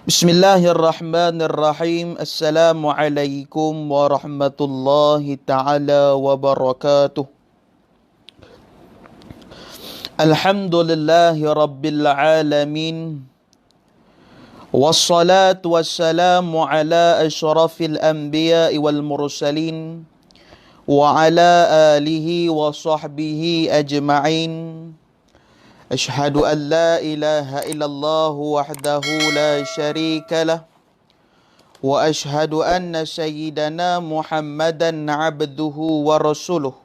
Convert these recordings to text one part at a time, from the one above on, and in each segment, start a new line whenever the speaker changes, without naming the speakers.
Bismillahirrahmanirrahim. Assalamualaikum warahmatullahi ta'ala wabarakatuh. Alhamdulillahi rabbil alamin. Wassalatu wassalamu ala asyrafil anbiya'i wal mursalin. Wa ala alihi wa sahbihi ajma'in. Ashhadu an la ilaha illallah wahdahu la syarika lah. Wa ashhadu anna sayyidana Muhammadan abduhu wa rasuluh.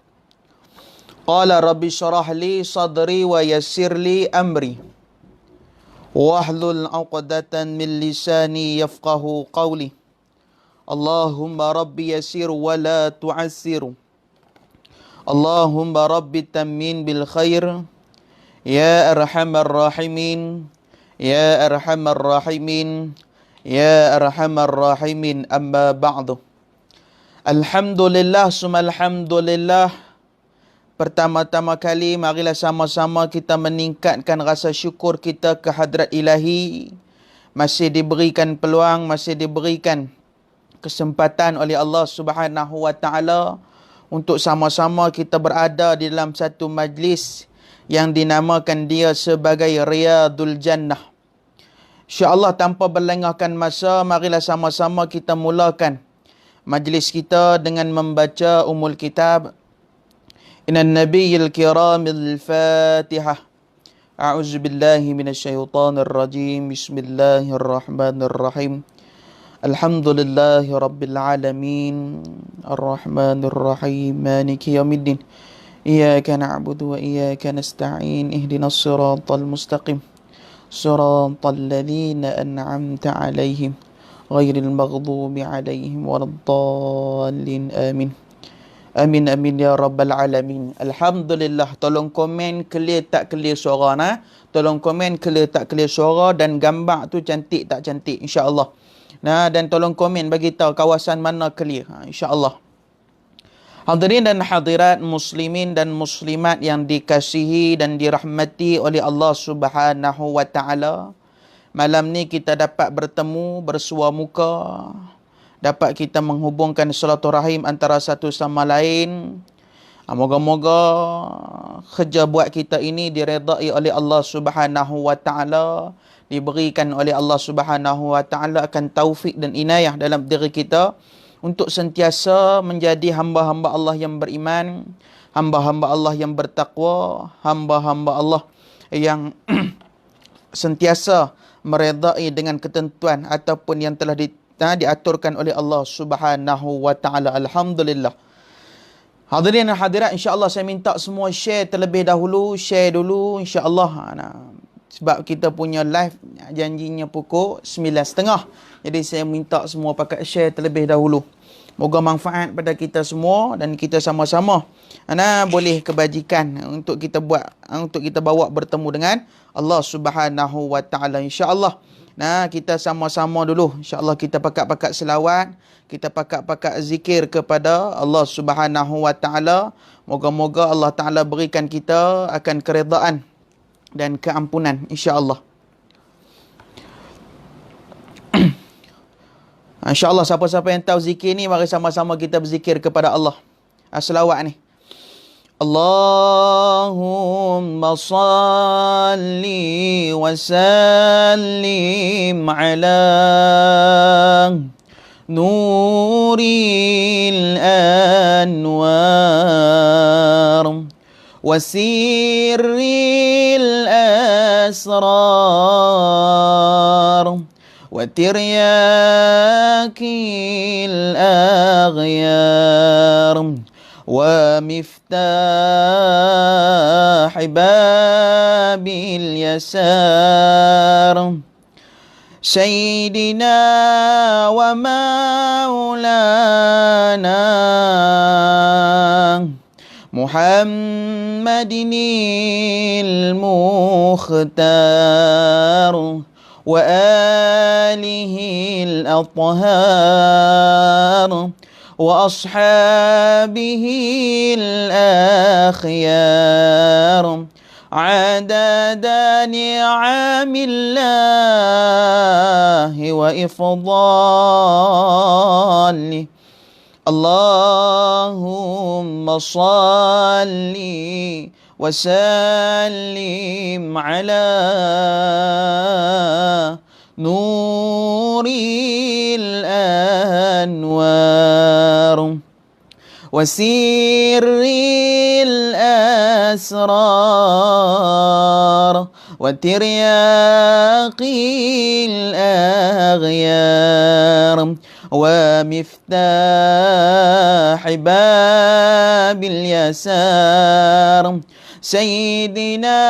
Qala rabbi syrah li sadri wa yassir li amri. Wahlul 'uqdatan min lisani yafqahu qawli. Allahumma rabbi yassir wa la tu'assir. Allahumma rabbi tammin bil khair. Ya arhamar rahimin, ya arhamar rahimin, ya arhamar rahimin, amma ba'du. Alhamdulillah, alhamdulillah. Pertama-tama kali, marilah sama-sama kita meningkatkan rasa syukur kita ke hadrat ilahi. Masih diberikan peluang, masih diberikan kesempatan oleh Allah Subhanahu wa ta'ala untuk sama-sama kita berada di dalam satu majlis yang dinamakan dia sebagai Riyadul Jannah. InsyaAllah tanpa berlengahkan masa, marilah sama-sama kita mulakan majlis kita dengan membaca Ummul Kitab. Innan Nabiyil Kiramil Fatihah. A'udzubillahi minasyaitanir rajim. Bismillahirrahmanirrahim. Alhamdulillahi rabbil alamin. Ar-Rahmanir Rahim. Maliki yaumiddin. Iyyaka na'budu wa iyyaka nasta'in. Ihdinas siratal mustaqim. Siratal ladzina an'amta 'alaihim ghairil maghdubi 'alaihim waladdallin. Amin. Amin amin ya rabbal alamin. Alhamdulillah. Tolong komen clear tak clear suara nah. Tolong komen clear tak clear suara dan gambar tu cantik tak cantik insya-Allah. Nah, dan tolong komen bagi tahu kawasan mana clear insya-Allah. Hadirin dan hadirat, muslimin dan muslimat yang dikasihi dan dirahmati oleh Allah Subhanahu wa ta'ala. Malam ni kita dapat bertemu, bersua muka. Dapat kita menghubungkan silaturahim antara satu sama lain. Moga-moga kerja buat kita ini diredai oleh Allah Subhanahu wa ta'ala. Diberikan oleh Allah Subhanahu wa ta'ala akan taufik dan inayah dalam diri kita untuk sentiasa menjadi hamba-hamba Allah yang beriman, hamba-hamba Allah yang bertakwa, hamba-hamba Allah yang sentiasa meredai dengan ketentuan ataupun yang telah diaturkan oleh Allah Subhanahu wa ta'ala. Alhamdulillah. Hadirin dan hadirat, insya-Allah saya minta semua share terlebih dahulu, share dulu insya-Allah. Sebab kita punya live janjinya pukul 9.30. Jadi saya minta semua pakai share terlebih dahulu. Moga manfaat pada kita semua dan kita sama-sama boleh kebajikan untuk kita buat, untuk kita bawa bertemu dengan Allah Subhanahu wa ta'ala insya-Allah. Kita sama-sama dulu insya-Allah kita pakat-pakat selawat, kita pakat-pakat zikir kepada Allah Subhanahu wa ta'ala. Moga-moga Allah Ta'ala berikan kita akan keredaan dan keampunan insya-Allah. InsyaAllah siapa-siapa yang tahu zikir ni, mari sama-sama kita berzikir kepada Allah. Selawat ni. Allahumma salli wa sallim ala nuril anwar wa sirril asrar وترياك الأغيار ومفتاح باب اليسار سيدنا ومولانا محمد المختار وآله الأطهار وأصحابه الأخيار عدد نعم الله وإفضاله اللهم صل وسلم على نور الأنوار وسر الأسرار وترياق الأغيار ومفتاح باب اليسار سيدنا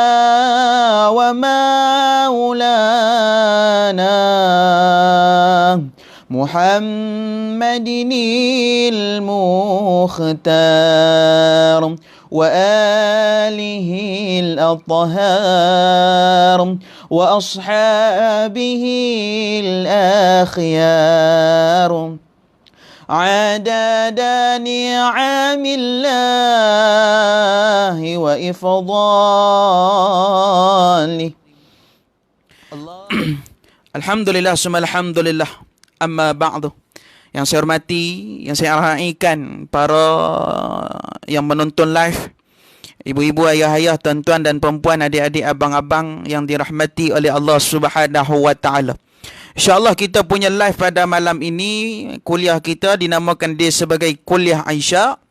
ومولانا محمد المختار وآله الأطهار وأصحابه الأخيار عدد نعم الله وإفضاله Alhamdulillah summa alhamdulillah. Amma ba'du. Yang saya hormati, yang saya raikan para yang menonton live, ibu-ibu, ayah-ayah, tuan-tuan dan perempuan, adik-adik, abang-abang yang dirahmati oleh Allah Subhanahu wa taala. InsyaAllah kita punya live pada malam ini, kuliah kita dinamakan dia sebagai kuliah Aisyah,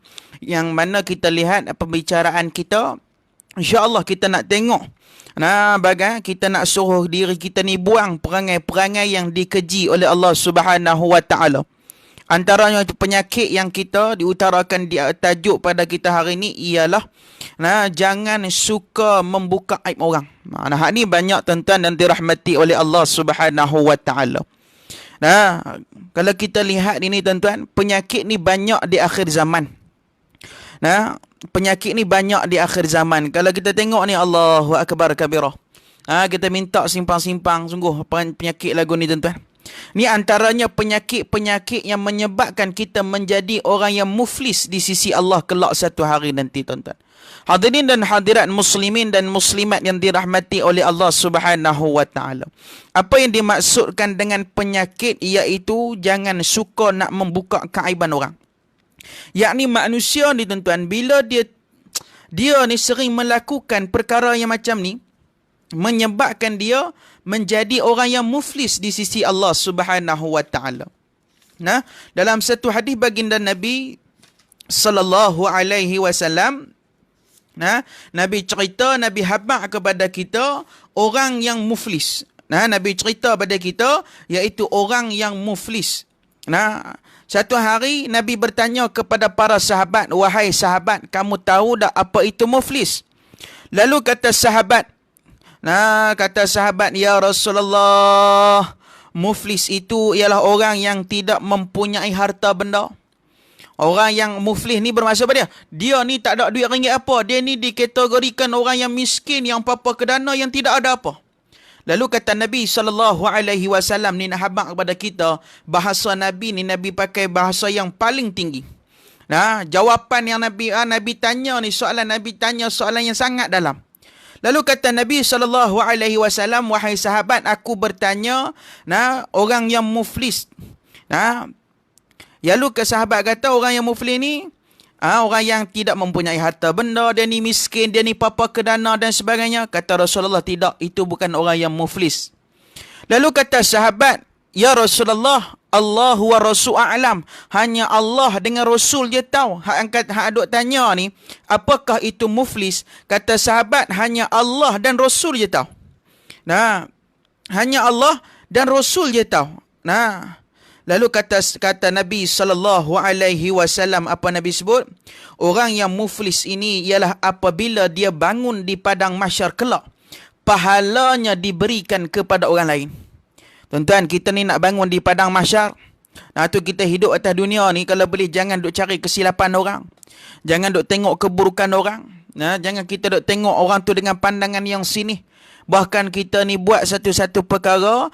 yang mana kita lihat pembicaraan kita. InsyaAllah kita nak tengok bagai kita nak suruh diri kita ni buang perangai-perangai yang dikeji oleh Allah Subhanahu wa taala. Antaranya penyakit yang kita diutarakan di tajuk pada kita hari ini ialah jangan suka membuka aib orang. Hak ni banyak tuan-tuan dan dirahmati oleh Allah Subhanahu wa taala. Kalau kita lihat ini tuan-tuan, penyakit ni banyak di akhir zaman. Penyakit ni banyak di akhir zaman. Kalau kita tengok ni, Allahu akbar kabirah. Kita minta simpang-simpang sungguh penyakit lagu ni tuan-tuan. Ni antaranya penyakit-penyakit yang menyebabkan kita menjadi orang yang muflis di sisi Allah kelak satu hari nanti tuan-tuan. Hadirin dan hadirat muslimin dan muslimat yang dirahmati oleh Allah Subhanahu wa taala. Apa yang dimaksudkan dengan penyakit iaitu jangan suka nak membuka keaiban orang. Yakni manusia ni tuan-tuan, bila dia ni sering melakukan perkara yang macam ni, menyebabkan dia menjadi orang yang muflis di sisi Allah Subhanahu wa taala. Dalam satu hadis baginda Nabi sallallahu alaihi wasallam, Nabi cerita, Nabi habaq kepada kita orang yang muflis. Nabi cerita pada kita iaitu orang yang muflis. Satu hari Nabi bertanya kepada para sahabat, wahai sahabat, kamu tahu tak apa itu muflis? Lalu kata sahabat, ya Rasulullah, muflis itu ialah orang yang tidak mempunyai harta benda. Orang yang muflis ni bermaksud apa dia? Dia ni tak ada duit ringgit apa. Dia ni dikategorikan orang yang miskin, yang papa kedana, yang tidak ada apa. Lalu kata Nabi SAW ni nak habaq kepada kita, bahasa Nabi ni Nabi pakai bahasa yang paling tinggi. Jawapan yang Nabi tanya ni, soalan Nabi tanya soalan yang sangat dalam. Lalu kata Nabi SAW, wahai sahabat, aku bertanya, orang yang muflis. Lalu ke sahabat kata, orang yang muflis ni, orang yang tidak mempunyai harta benda, dia ni miskin, dia ni papa kedana dan sebagainya. Kata Rasulullah, tidak, itu bukan orang yang muflis. Lalu kata sahabat, ya Rasulullah, Allah wa Rasul a'lam. Hanya Allah dengan Rasul je tahu. Hak aduk tanya ni, apakah itu muflis? Kata sahabat, hanya Allah dan Rasul je tahu. Hanya Allah dan Rasul je tahu. Lalu kata Nabi SAW, apa Nabi sebut? Orang yang muflis ini ialah apabila dia bangun di padang mahsyar kelak, pahalanya diberikan kepada orang lain. Tuan-tuan, kita ni nak bangun di padang mahsyar. Tu kita hidup atas dunia ni, kalau boleh jangan duk cari kesilapan orang. Jangan duk tengok keburukan orang. Jangan kita duk tengok orang tu dengan pandangan yang sini. Bahkan kita ni buat satu-satu perkara,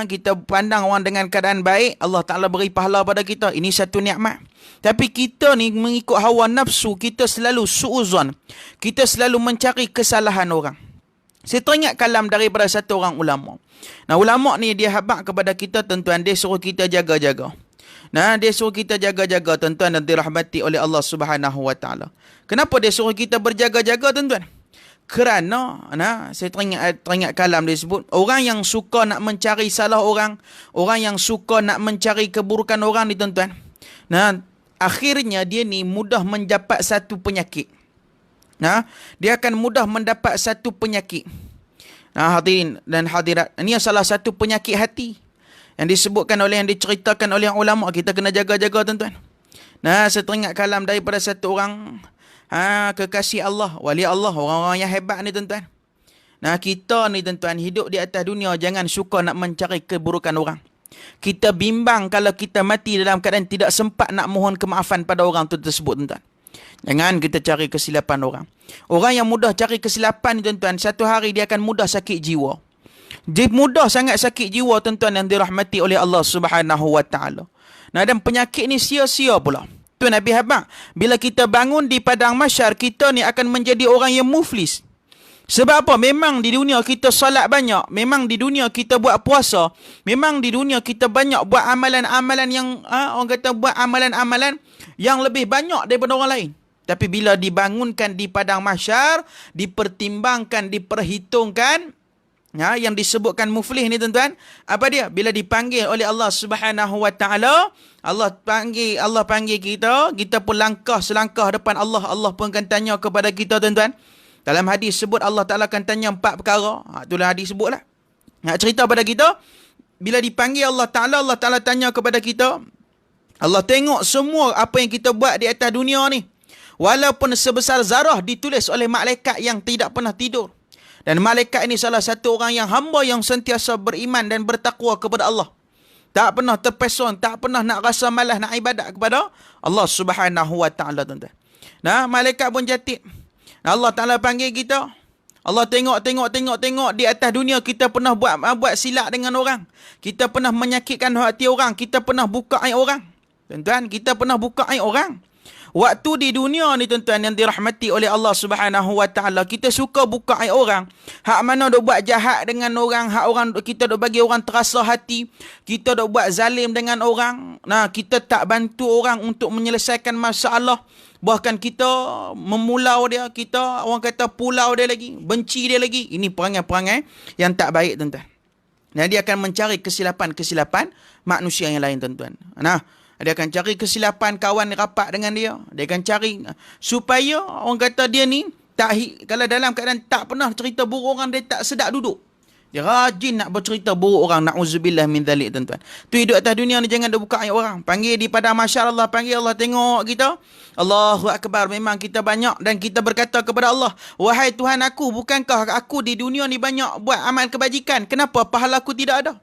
kita pandang orang dengan keadaan baik, Allah Ta'ala beri pahala pada kita. Ini satu nikmat. Tapi kita ni mengikut hawa nafsu, kita selalu su'uzan. Kita selalu mencari kesalahan orang. Saya teringat kalam daripada satu orang ulama. Ulama ni dia habaq kepada kita, tuan-tuan, dia suruh kita jaga-jaga. Dia suruh kita jaga-jaga, tuan-tuan, dan dirahmati oleh Allah Subhanahu Wa Ta'ala. Kenapa dia suruh kita berjaga-jaga, tuan-tuan? Kerana saya teringat kalam dia sebut, orang yang suka nak mencari salah orang yang suka nak mencari keburukan orang ni, tuan-tuan, akhirnya dia ni mudah mendapat satu penyakit. Dia akan mudah mendapat satu penyakit. Hadirin dan hadirat, ini salah satu penyakit hati yang disebutkan oleh, yang diceritakan oleh ulama. Kita kena jaga-jaga, tuan-tuan. Saya teringat kalam daripada satu orang kekasih Allah, wali Allah, orang-orang yang hebat ni, tuan-tuan. Kita ni, tuan-tuan, hidup di atas dunia, jangan suka nak mencari keburukan orang. Kita bimbang kalau kita mati dalam keadaan tidak sempat nak mohon kemaafan pada orang tu tersebut, tuan-tuan. Jangan kita cari kesilapan orang. Orang yang mudah cari kesilapan ni, tuan-tuan, satu hari dia akan mudah sakit jiwa. Dia mudah sangat sakit jiwa, tuan-tuan, yang dirahmati oleh Allah Subhanahu Wa Ta'ala. Dan penyakit ni sia-sia pula. Tu Nabi habaq, bila kita bangun di padang mahsyar, kita ni akan menjadi orang yang muflis. Sebab apa? Memang di dunia kita salat banyak, memang di dunia kita buat puasa, memang di dunia kita banyak buat amalan-amalan yang orang kata buat amalan-amalan yang lebih banyak daripada orang lain. Tapi bila dibangunkan di padang mahsyar, dipertimbangkan, diperhitungkan, yang disebutkan muflih ni, tuan-tuan, apa dia? Bila dipanggil oleh Allah Subhanahu Wa Ta'ala, Allah panggil kita, kita pun langkah selangkah depan Allah. Allah pun akan tanya kepada kita, tuan-tuan. Dalam hadis sebut Allah Ta'ala akan tanya 4 perkara. Itulah hadis sebutlah. Nak cerita pada kita, bila dipanggil Allah Ta'ala tanya kepada kita. Allah tengok semua apa yang kita buat di atas dunia ni. Walaupun sebesar zarah, ditulis oleh malaikat yang tidak pernah tidur. Dan malaikat ini salah satu orang yang hamba yang sentiasa beriman dan bertakwa kepada Allah. Tak pernah terpesong, tak pernah nak rasa malas nak ibadat kepada Allah Subhanahu Wa Ta'ala, tuan-tuan. Malaikat pun jatib. Allah Ta'ala panggil kita. Allah tengok di atas dunia kita pernah buat silap dengan orang. Kita pernah menyakitkan hati orang. Kita pernah buka aib orang. Tuan-tuan, kita pernah buka aib orang. Waktu di dunia ni, tuan-tuan, yang dirahmati oleh Allah Subhanahu Wa Ta'ala, kita suka buka aib orang. Hak mana duk buat jahat dengan orang, hak orang kita duk bagi orang terasa hati, kita duk buat zalim dengan orang. Kita tak bantu orang untuk menyelesaikan masalah. Bahkan kita memulau dia, kita orang kata pulau dia lagi, benci dia lagi. Ini perangai-perangai yang tak baik, tuan-tuan. Dan dia akan mencari kesilapan-kesilapan manusia yang lain, tuan-tuan. Dia akan cari kesilapan kawan rapat dengan dia. Dia akan cari supaya orang kata dia ni kalau dalam keadaan tak pernah cerita buruk orang, dia tak sedap duduk. Dia rajin nak bercerita buruk orang. Na'udzubillah min dzalik, tuan-tuan. Tu hidup atas dunia ni jangan duk buka aib orang. Panggil di padang mahsyar, Allah panggil, Allah tengok kita. Allahu akbar, memang kita banyak dan kita berkata kepada Allah, wahai Tuhan aku, bukankah aku di dunia ni banyak buat amal kebajikan? Kenapa pahala aku tidak ada?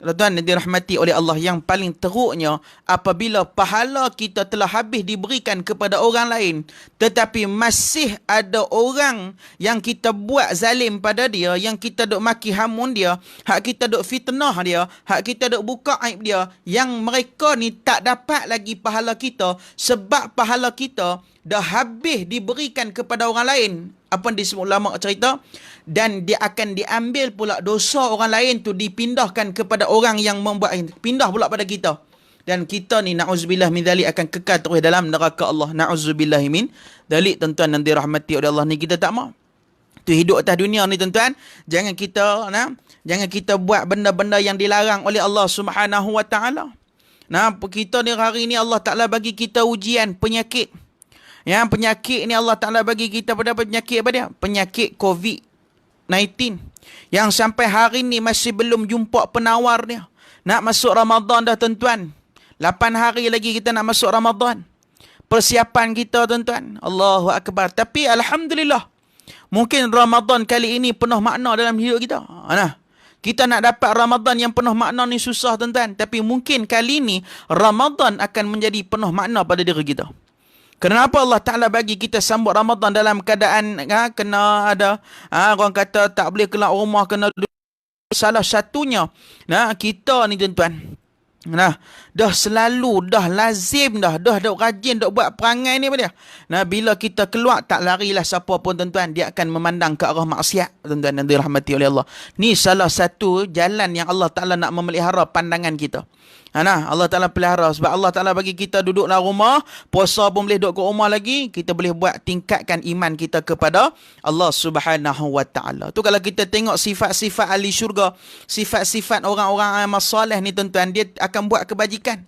Tuan-tuan yang dirahmati oleh Allah, yang paling teruknya apabila pahala kita telah habis diberikan kepada orang lain, tetapi masih ada orang yang kita buat zalim pada dia, yang kita duk maki hamun dia, hak kita duk fitnah dia, hak kita duk buka aib dia, yang mereka ni tak dapat lagi pahala kita sebab pahala kita dah habis diberikan kepada orang lain. Apa yang disebut ulama cerita, dan dia akan diambil pula dosa orang lain tu, dipindahkan kepada orang yang membuat, pindah pula pada kita. Dan kita ni na'udzubillah min dzalik akan kekal terus dalam neraka Allah. Na'udzubillah min dzalik, tuan-tuan yang dirahmati oleh Allah, ni kita tak mau. Tu hidup atas dunia ni, tuan-tuan, jangan kita buat benda-benda yang dilarang oleh Allah Subhanahu Wa Ta'ala. Kita ni hari ni Allah Ta'ala bagi kita ujian penyakit. Yang penyakit ni Allah Ta'ala bagi kita pada penyakit apa dia? Penyakit COVID-19. Yang sampai hari ni masih belum jumpa penawar dia. Nak masuk Ramadan dah, tuan-tuan. 8 hari lagi kita nak masuk Ramadan. Persiapan kita, tuan-tuan. Allahu Akbar. Tapi Alhamdulillah, mungkin Ramadan kali ini penuh makna dalam hidup kita. Kita nak dapat Ramadan yang penuh makna ni susah, tuan-tuan. Tapi mungkin kali ini Ramadan akan menjadi penuh makna pada diri kita. Kenapa Allah Ta'ala bagi kita sambut Ramadan dalam keadaan kena ada orang kata tak boleh keluar rumah, kena salah satunya kita ni tuan-tuan, dah selalu, dah lazim dah rajin dah buat perangai ni apa dia. Bila kita keluar tak larilah siapa pun tuan-tuan, dia akan memandang ke arah maksiat tuan-tuan yang dirahmati oleh Allah. Ni salah satu jalan yang Allah Ta'ala nak memelihara pandangan kita. Allah Ta'ala pelihara sebab Allah Ta'ala bagi kita duduk dalam rumah, puasa pun boleh duduk kat rumah lagi, kita boleh buat tingkatkan iman kita kepada Allah Subhanahu Wa Ta'ala. Tu kalau kita tengok sifat-sifat ahli syurga, sifat-sifat orang-orang amal soleh ni tuan-tuan, dia akan buat kebajikan.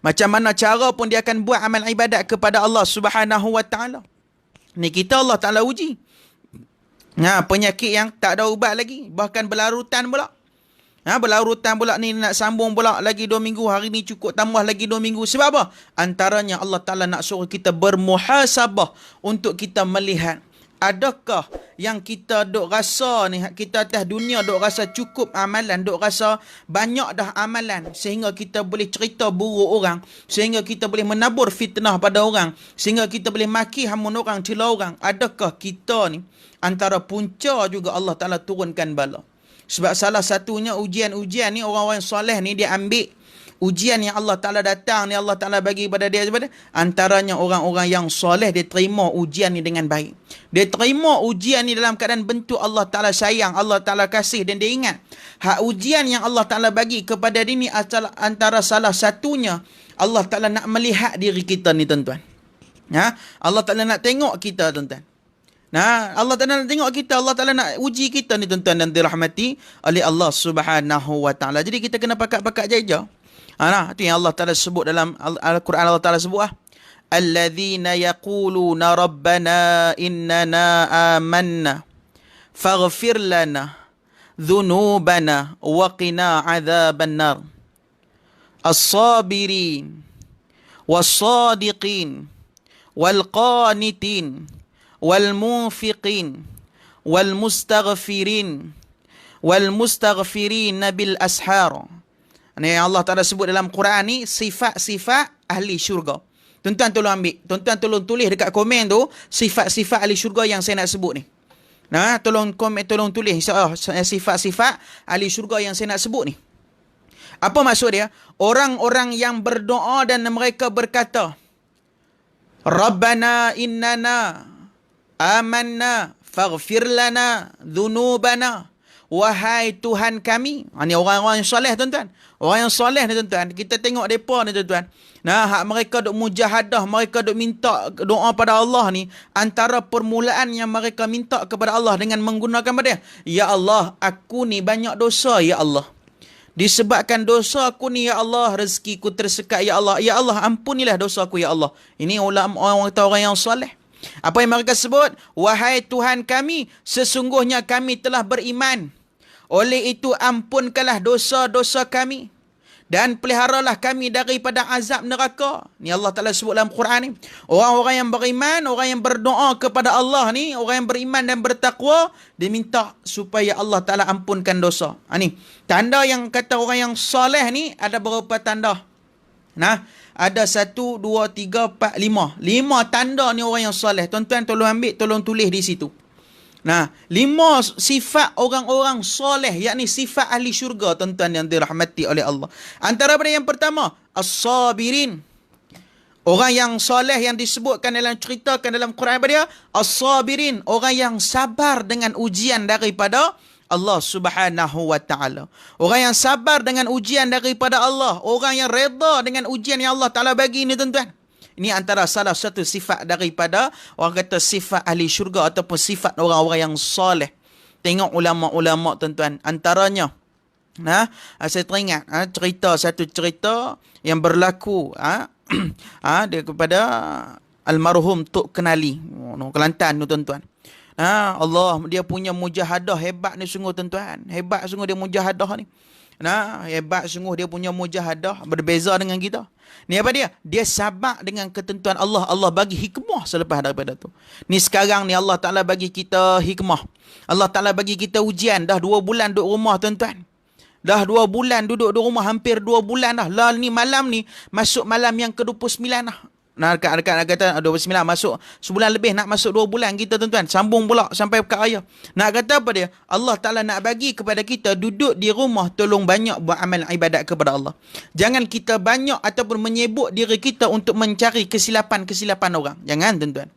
Macam mana cara pun dia akan buat amal ibadat kepada Allah Subhanahu Wa Ta'ala. Ni kita Allah Ta'ala uji. Penyakit yang tak ada ubat lagi, bahkan berlarutan pula. Berlarutan pula ni, nak sambung pula lagi 2 minggu, hari ni cukup tambah lagi 2 minggu. Sebab apa? Antaranya Allah Ta'ala nak suruh kita bermuhasabah untuk kita melihat adakah yang kita duk rasa ni, kita atas dunia duk rasa cukup amalan, duk rasa banyak dah amalan sehingga kita boleh cerita buruk orang, sehingga kita boleh menabur fitnah pada orang, sehingga kita boleh maki hamun orang, cela orang. Adakah kita ni antara punca juga Allah Ta'ala turunkan bala? Sebab salah satunya ujian-ujian ni, orang-orang soleh ni dia ambil ujian yang Allah Ta'ala datang ni, Allah Ta'ala bagi pada dia. Antaranya orang-orang yang soleh, dia terima ujian ni dengan baik. Dia terima ujian ni dalam keadaan bentuk Allah Ta'ala sayang, Allah Ta'ala kasih, dan dia ingat ujian yang Allah Ta'ala bagi kepada dia ni antara salah satunya Allah Ta'ala nak melihat diri kita ni tuan-tuan. Allah Ta'ala nak tengok kita tuan-tuan. Allah Ta'ala nak tengok kita, Allah Ta'ala nak uji kita ni tuan-tuan dan dirahmati oleh Allah Subhanahu Wa Ta'ala. Jadi kita kena pakat-pakat jaga. Itu yang Allah Ta'ala sebut dalam Al-Quran. Allah Ta'ala sebut alladzina yaquluna rabbana innana amanna faghfir lana dhunubana wa qina adzaban nar as-sabirin was-sadiqin wal-qanitin wal-munfiqin wal-mustaghfirin wal-mustaghfirin bil ashar. Ini yang Allah Ta'ala sebut dalam Quran ni, sifat-sifat ahli syurga. Tuan-tuan tolong ambil, tuan-tuan tolong tulis dekat komen tu sifat-sifat ahli syurga yang saya nak sebut ni. Tolong komen, tolong tulis sifat-sifat ahli syurga yang saya nak sebut ni. Apa maksud dia? Orang-orang yang berdoa dan mereka berkata, Rabbana innana amanna faghfir lana dhunubana. Wahai Tuhan kami. Ini orang-orang yang soleh tuan-tuan. Orang yang soleh ni tuan-tuan. Kita tengok mereka ni tuan-tuan. Hak mereka duk mujahadah, mereka duk minta doa pada Allah ni. Antara permulaan yang mereka minta kepada Allah dengan menggunakan pada, ya Allah, aku ni banyak dosa ya Allah. Disebabkan dosa aku ni ya Allah, rezekiku tersekat ya Allah. Ya Allah, ampunilah dosa aku ya Allah. Ini orang yang soleh. Apa yang mereka sebut? Wahai Tuhan kami, sesungguhnya kami telah beriman. Oleh itu ampunkanlah dosa-dosa kami dan peliharalah kami daripada azab neraka. Ni Allah Ta'ala sebut dalam Quran ni. Orang-orang yang beriman, orang yang berdoa kepada Allah ni, orang yang beriman dan bertakwa, dia minta supaya Allah Ta'ala ampunkan dosa. Ni tanda yang kata orang yang soleh ni ada berapa tanda? Ada 1, 2, 3, 4, 5. 5 tanda ni orang yang soleh. Tuan-tuan tolong ambil, tolong tulis di situ. 5 sifat orang-orang soleh, yakni sifat ahli syurga tuan-tuan yang dirahmati oleh Allah. Antara pada yang pertama, as-sabirin. Orang yang soleh yang disebutkan dalam ceritakan dalam Quran pada dia, as-sabirin, orang yang sabar dengan ujian daripada Allah Subhanahu Wa Ta'ala. Orang yang sabar dengan ujian daripada Allah. Orang yang reda dengan ujian yang Allah Ta'ala bagi ni tuan-tuan. Ini antara salah satu sifat daripada orang kata sifat ahli syurga ataupun sifat orang-orang yang soleh. Tengok ulama-ulama tuan-tuan. Antaranya, saya teringat satu cerita yang berlaku dia kepada almarhum Tok Kenali, Kelantan tu tuan-tuan. Allah, dia punya mujahadah hebat ni sungguh tuan-tuan. Hebat sungguh dia mujahadah ni. Hebat sungguh dia punya mujahadah, berbeza dengan kita. Ni apa dia? Dia sabar dengan ketentuan Allah. Allah bagi hikmah selepas daripada tu. Ni sekarang ni Allah Ta'ala bagi kita hikmah. Allah Ta'ala bagi kita ujian. Dah 2 bulan duduk rumah tuan-tuan. Dah 2 bulan duduk di rumah, hampir 2 bulan dah. Lah ni malam ni masuk malam yang ke-29 dah. Nak kata 29 masuk sebulan lebih, nak masuk 2 bulan kita tuan-tuan. Sambung pula sampai pekat raya. Nak kata apa dia? Allah Ta'ala nak bagi kepada kita duduk di rumah, tolong banyak buat amal ibadat kepada Allah. Jangan kita banyak ataupun menyibuk diri kita untuk mencari kesilapan-kesilapan orang. Jangan tuan-tuan.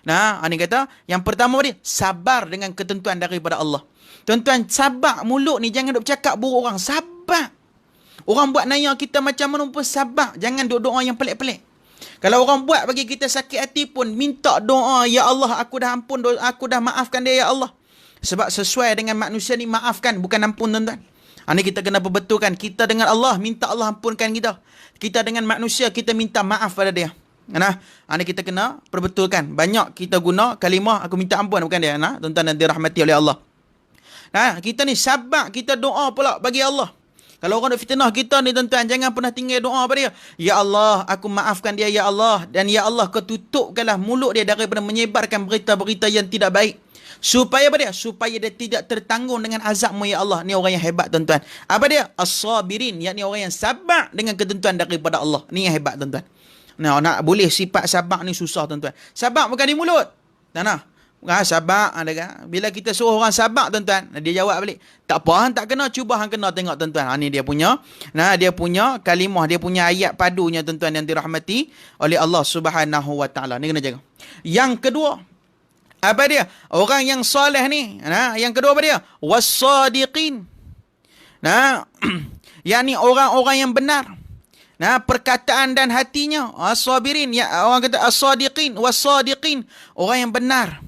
Nah, ini kata yang pertama dia sabar dengan ketentuan daripada Allah. Tuan-tuan, sabar mulut ni, jangan duk bercakap buruk orang. Sabar. Orang buat naya kita macam mana pun sabar. Jangan duk doa yang pelik-pelik. Kalau orang buat bagi kita sakit hati pun, minta doa, ya Allah, aku dah ampun, aku dah maafkan dia, ya Allah. Sebab sesuai dengan manusia ni, maafkan, bukan ampun, tuan-tuan. Ini kita kena perbetulkan. Kita dengan Allah, minta Allah ampunkan kita. Kita dengan manusia, kita minta maaf pada dia. Nah, ini kita kena perbetulkan. Banyak kita guna kalimah aku minta ampun, bukan dia. Nah, tuan-tuan dan dirahmati oleh Allah. Nah, kita ni sabar, kita doa pula bagi Allah. Kalau orang nak fitnah kita ni tuan-tuan, jangan pernah tinggal doa pada dia. Ya Allah, aku maafkan dia, ya Allah. Dan ya Allah, kau tutupkanlah mulut dia daripada menyebarkan berita-berita yang tidak baik. Supaya apa dia? Supaya dia tidak tertanggung dengan azabmu, ya Allah. Ni orang yang hebat, tuan-tuan. Apa dia? As-sabirin, yakni orang yang sabar dengan ketentuan daripada Allah. Ni yang hebat, tuan-tuan. Nah, nak boleh sifat sabar ni susah, tuan-tuan. Sabar bukan di mulut. Nah. Sabar. Bila kita suruh orang sabar, tuan-tuan, dia jawab balik, tak apa, hang tak kena, cuba hang kena, tengok, tuan-tuan. Ini dia punya. Nah, dia punya kalimah, dia punya ayat padunya, tuan-tuan yang dirahmati oleh Allah Subhanahu wa taala. Ni kena jaga. Yang kedua, apa dia? Orang yang soleh ni. Nah, yang kedua apa dia? Was-sadiqin. Nah, yakni orang-orang yang benar. Nah, perkataan dan hatinya. As-sabirin, ya, orang kata as-sadiqin, was-sadiqin, orang yang benar.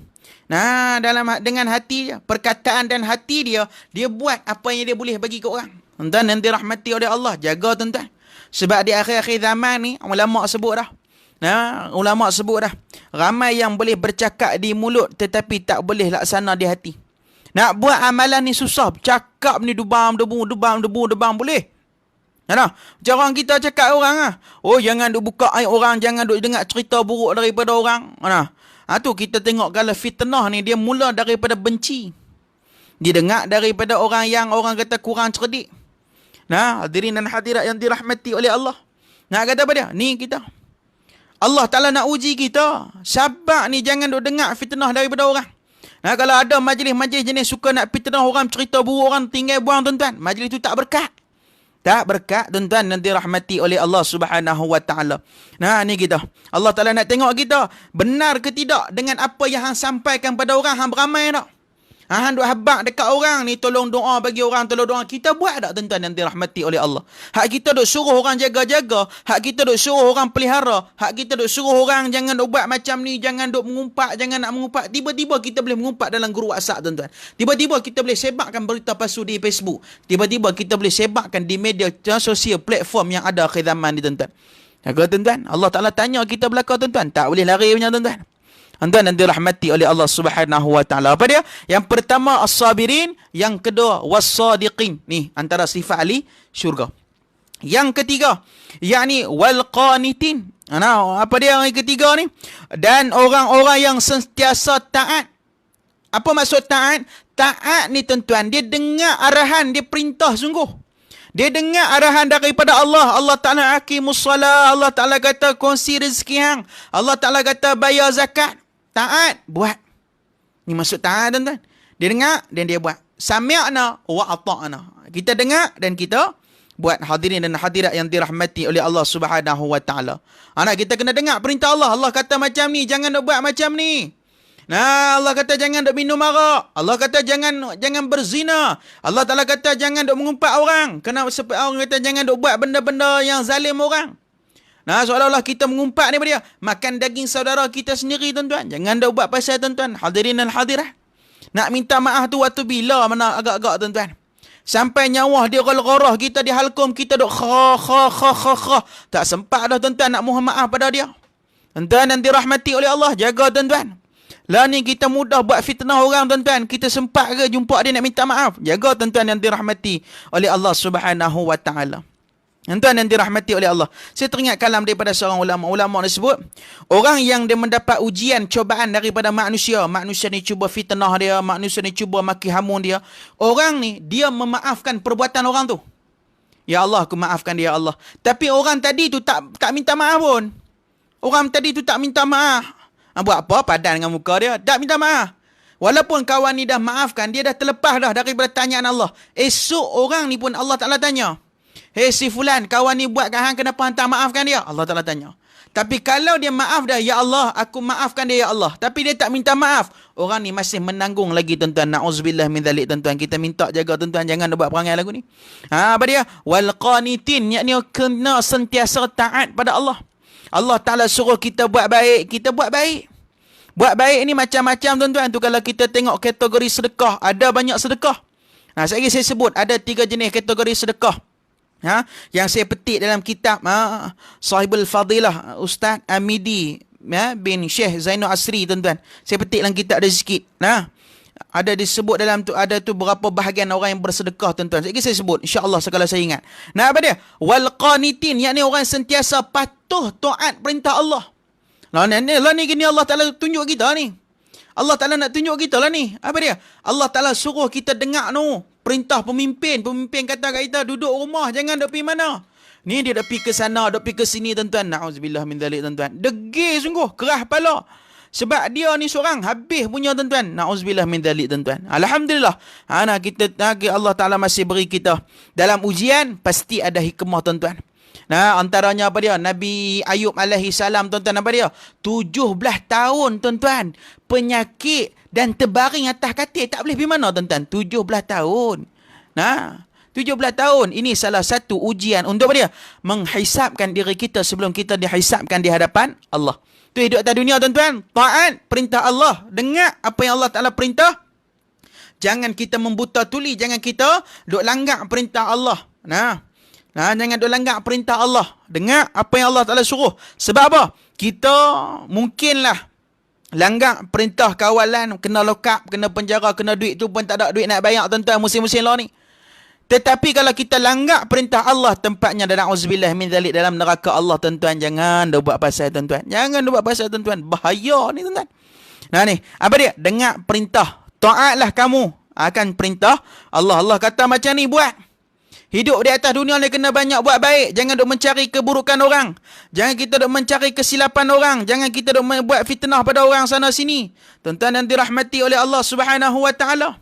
Nah, dengan hati dia, perkataan dan hati dia, dia buat apa yang dia boleh bagi ke orang. Tuan-tuan yang dirahmati oleh Allah, jaga, tuan-tuan. Sebab di akhir-akhir zaman ni, ulama sebut dah. Nah, ulama sebut dah. Ramai yang boleh bercakap di mulut tetapi tak boleh laksana di hati. Nak buat amalan ni susah. Cakap ni dubam boleh. Nah, macam orang kita cakap orang ah. Oh, jangan duk buka aib orang, jangan duk dengar cerita buruk daripada orang. Nah. Tu kita tengok kalau fitnah ni dia mula daripada benci. Dia dengar daripada orang yang orang kata kurang cerdik. Nah, hadirin dan hadirat yang dirahmati oleh Allah. Nak kata apa dia? Ni kita. Allah Ta'ala nak uji kita. Sabar ni, jangan duk dengar fitnah daripada orang. Nah, kalau ada majlis-majlis jenis suka nak fitnah orang, cerita buruk orang, tinggal buang, tuan-tuan. Majlis tu tak berkat. Tak berkat, tuan-tuan, dan dirahmati oleh Allah Subhanahu wa taala. Nah, ni kita. Allah Taala nak tengok kita benar ke tidak dengan apa yang hang sampaikan pada orang, hang beramal tak? Hang duk habaq dekat orang ni, tolong doa bagi orang, tolong doa. Kita buat tak, tuan-tuan, yang dirahmati oleh Allah? Hak kita duk suruh orang jaga-jaga, hak kita duk suruh orang pelihara, hak kita duk suruh orang jangan duk buat macam ni, jangan duk mengumpat, jangan nak mengumpat. Tiba-tiba kita boleh mengumpat dalam grup WhatsApp, tuan-tuan. Tiba-tiba kita boleh sebarkan berita palsu di Facebook. Tiba-tiba kita boleh sebarkan di media sosial, platform yang ada akhir zaman ni, tuan-tuan. Jaga, tuan-tuan. Allah Ta'ala tanya kita belakang, tuan-tuan. Tak boleh lari punya, tuan-tuan. Tuan-tuan dan dirahmati oleh Allah Subhanahu wa taala. Apa dia? Yang pertama as-sabirin, yang kedua was-sadiqin. Ni antara sifat ahli syurga. Yang ketiga, yakni wal qanitin. Nah, apa dia yang ketiga ni? Dan orang-orang yang sentiasa taat. Apa maksud taat? Taat ni, tuan-tuan, dia dengar arahan, dia perintah sungguh. Dia dengar arahan daripada Allah. Allah Ta'ala aqimus salat. Allah Ta'ala kata kongsi rezeki hang. Allah Ta'ala kata bayar zakat. Taat, buat. Ni maksud taat, tuan-tuan. Dia dengar dan dia buat. Sami'na wa ata'na. Kita dengar dan kita buat. Hadirin dan hadirat yang dirahmati oleh Allah Subhanahu wa taala. Anak kita kena dengar perintah Allah. Allah kata macam ni, jangan nak buat macam ni. Nah, Allah kata jangan duk minum arak. Allah kata jangan berzina. Allah Ta'ala kata jangan duk mengumpat orang. Kenapa orang kata jangan duk buat benda-benda yang zalim orang. Nah, seolah-olah kita mengumpat ni pada dia. Makan daging saudara kita sendiri, tuan-tuan. Jangan duk buat pasal, tuan-tuan. Hadirin dan hadirat. Nak minta maaf tu waktu bila mana agak-agak, tuan-tuan. Sampai nyawa dia gharah kita di halkum, kita duk kha. Tak sempat dah, tuan-tuan, nak mohon maaf pada dia. Tuan-tuan dan dirahmati oleh Allah, jaga, tuan-tuan. Lah ni kita mudah buat fitnah orang, tuan-tuan. Kita sempat ke jumpa dia nak minta maaf? Jaga, tuan-tuan yang dirahmati oleh Allah Subhanahu wa taala. Tuan-tuan yang dirahmati oleh Allah. Saya teringat kalam daripada seorang ulama. Ulama tersebut, orang yang dia mendapat ujian, cobaan daripada manusia. Manusia ni cuba fitnah dia, manusia ni cuba maki hamun dia. Orang ni, dia memaafkan perbuatan orang tu. Ya Allah, aku maafkan dia, ya Allah. Tapi orang tadi tu tak minta maaf pun. Orang tadi tu tak minta maaf. Buat apa? Padan dengan muka dia. Tak minta maaf. Walaupun kawan ni dah maafkan, dia dah terlepas dah daripada tanyaan Allah. Esok orang ni pun Allah Ta'ala tanya. Hei si fulan, kawan ni buat kat hang, kenapa hang tak maafkan dia? Allah Ta'ala tanya. Tapi kalau dia maaf dah, ya Allah, aku maafkan dia ya Allah. Tapi dia tak minta maaf. Orang ni masih menanggung lagi tuan-tuan. Na'uzubillah min dhalik tuan-tuan. Kita minta jaga tuan-tuan, jangan buat perangai lagu ni. Apa dia? Wal qanitin, yakni kena sentiasa taat pada Allah. Allah Ta'ala suruh kita buat baik, kita buat baik. Buat baik ni macam-macam tuan-tuan. Tu kalau kita tengok kategori sedekah, ada banyak sedekah. Sekali saya sebut, ada 3 jenis kategori sedekah. Yang saya petik dalam kitab Sahibul Fadilah Ustaz Amidi bin Syekh Zainul Asri tuan-tuan. Saya petik dalam kitab ada sikit. Ada disebut dalam tu, ada tu berapa bahagian orang yang bersedekah tuan-tuan. Sekali saya sebut, insya-Allah sekali saya ingat. Apa dia? Wal qanitin, yakni orang sentiasa patuh taat perintah Allah. Lah ni gini Allah Ta'ala tunjuk kita ni. Allah Ta'ala nak tunjuk kita lah ni. Apa dia? Allah Ta'ala suruh kita dengar no. Perintah pemimpin. Pemimpin kata kat kita, duduk rumah, jangan duk pergi mana. Ni dia duk pergi ke sana, duk pergi ke sini tuan-tuan. Na'udzubillah min dzalik tuan-tuan. Degil sungguh, kerah kepala. Sebab dia ni seorang habis punya tuan-tuan. Na'udzubillah min dzalik tuan-tuan. Alhamdulillah. Allah Ta'ala masih beri kita. Dalam ujian, pasti ada hikmah tuan-tuan. Antaranya apa dia? Nabi Ayub alaihi salam tuan-tuan, apa dia? 17 tahun tuan-tuan. Penyakit dan terbaring atas katil. Tak boleh pergi mana tuan-tuan? 17 tahun. 17 tahun. Ini salah satu ujian untuk apa dia? Menghisapkan diri kita sebelum kita dihisapkan di hadapan Allah. Tu hidup atas dunia tuan-tuan. Taat perintah Allah. Dengar apa yang Allah Ta'ala perintah. Jangan kita membuta tuli. Jangan kita duk langgar perintah Allah. Jangan duk langgar perintah Allah. Dengar apa yang Allah Ta'ala suruh. Sebab apa? Kita mungkinlah langgar perintah kawalan, kena lokap, kena penjara, kena duit tu pun tak ada duit nak bayar tuan-tuan musim-musim lah ni. Tetapi kalau kita langgar perintah Allah, tempatnya dalam auzubillah min dzalik, dalam neraka Allah tuan-tuan. Jangan buat pasal tuan-tuan. Jangan buat pasal tuan-tuan. Bahaya ni tuan-tuan. Ni, apa dia? Dengar perintah. Taatlah kamu akan perintah Allah. Allah kata macam ni buat. Hidup di atas dunia ni kena banyak buat baik. Jangan duk mencari keburukan orang. Jangan kita duk mencari kesilapan orang. Jangan kita duk buat fitnah pada orang sana sini. Tuan-tuan yang dirahmati oleh Allah Subhanahu wa taala.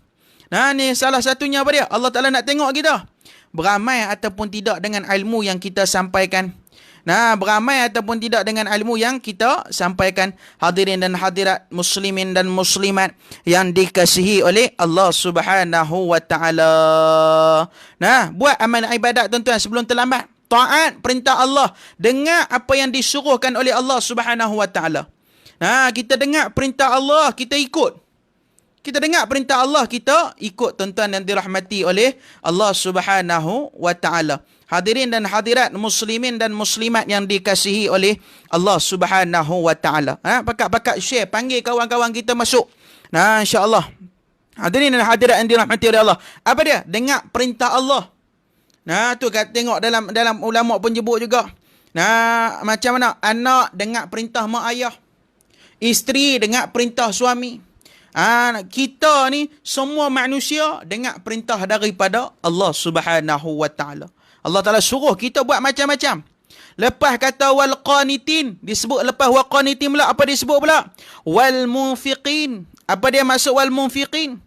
Ni salah satunya apa dia? Allah Ta'ala nak tengok kita beramal ataupun tidak dengan ilmu yang kita sampaikan. Beramal ataupun tidak dengan ilmu yang kita sampaikan. Hadirin dan hadirat, muslimin dan muslimat yang dikasihi oleh Allah Subhanahu wa taala. Buat amal ibadat tuan-tuan sebelum terlambat. Taat perintah Allah. Dengar apa yang disuruhkan oleh Allah Subhanahu wa taala. Kita dengar perintah Allah, kita ikut. Kita dengar perintah Allah, kita ikut tuan-tuan yang dirahmati oleh Allah Subhanahu wa taala. Hadirin dan hadirat, muslimin dan muslimat yang dikasihi oleh Allah Subhanahu wa taala. Pakat-pakat share, panggil kawan-kawan kita masuk. Insya-Allah. Hadirin dan hadirat yang dirahmati oleh Allah. Apa dia? Dengar perintah Allah. Tu kat tengok dalam ulama pun nyebut juga. Macam mana? Anak dengar perintah mak ayah. Isteri dengar perintah suami. Kita ni semua manusia dengar perintah daripada Allah Subhanahu wa taala. Allah Ta'ala suruh kita buat macam-macam. Lepas kata wal qanitin, disebut lepas wal qanitin pula, apa disebut pula? Wal munfiqin. Apa dia maksud wal munfiqin?